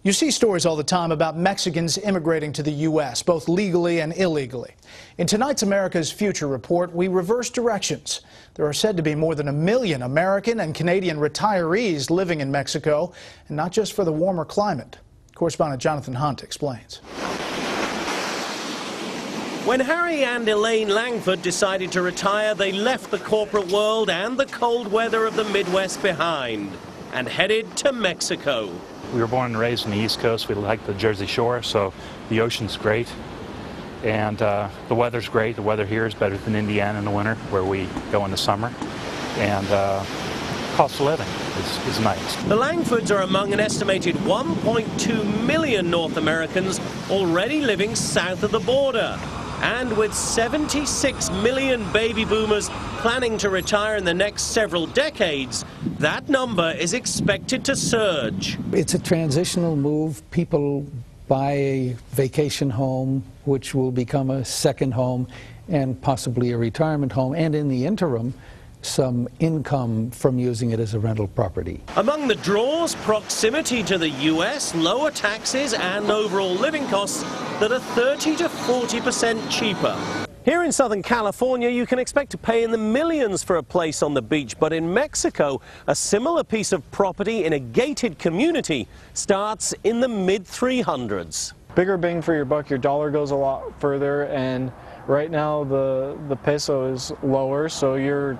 You see stories all the time about Mexicans immigrating to the U.S., both legally and illegally. In tonight's America's Future report, we reverse directions. There are said to be more than 1 million American and Canadian retirees living in Mexico, and not just for the warmer climate. Correspondent Jonathan Hunt explains. When Harry and Elaine Langford decided to retire, they left the corporate world and the cold weather of the Midwest behind and headed to Mexico. We were born and raised on the East Coast. We like the Jersey Shore, so the ocean's great. And the weather's great. The weather here is better than Indiana in the winter, where we go in the summer. And cost of living is nice. The Langfords are among an estimated 1.2 million North Americans already living south of the border. And with 76 million baby boomers planning to retire in the next several decades, that number is expected to surge. It's a transitional move. People buy a vacation home, which will become a second home and possibly a retirement home, and in the interim, some income from using it as a rental property. Among the draws, proximity to the U.S., lower taxes and overall living costs that are 30 to 40% cheaper. Here in Southern California, you can expect to pay in the millions for a place on the beach, but in Mexico, a similar piece of property in a gated community starts in the mid-300s. Bigger bang for your buck, your dollar goes a lot further, and right now the peso is lower, so you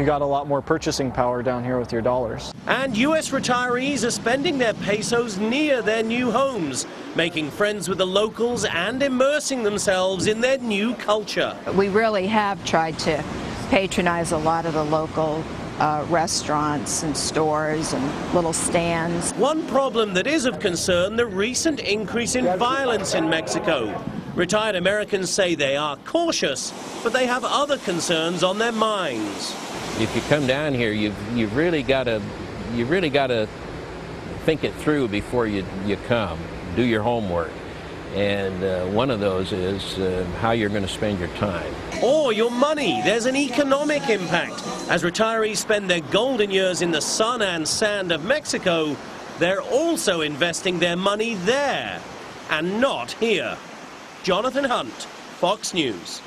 got a lot more purchasing power down here with your dollars. And U.S. retirees are spending their pesos near their new homes, making friends with the locals and immersing themselves in their new culture. We really have tried to patronize a lot of the local restaurants and stores and little stands. One problem that is of concern, the recent increase in violence in Mexico. Retired Americans say they are cautious, but they have other concerns on their minds. If you come down here, you've really got to think it through before you come. Do your homework, and one of those is how you're going to spend your time. Or your money. There's an economic impact. As retirees spend their golden years in the sun and sand of Mexico, they're also investing their money there, and not here. Jonathan Hunt, Fox News.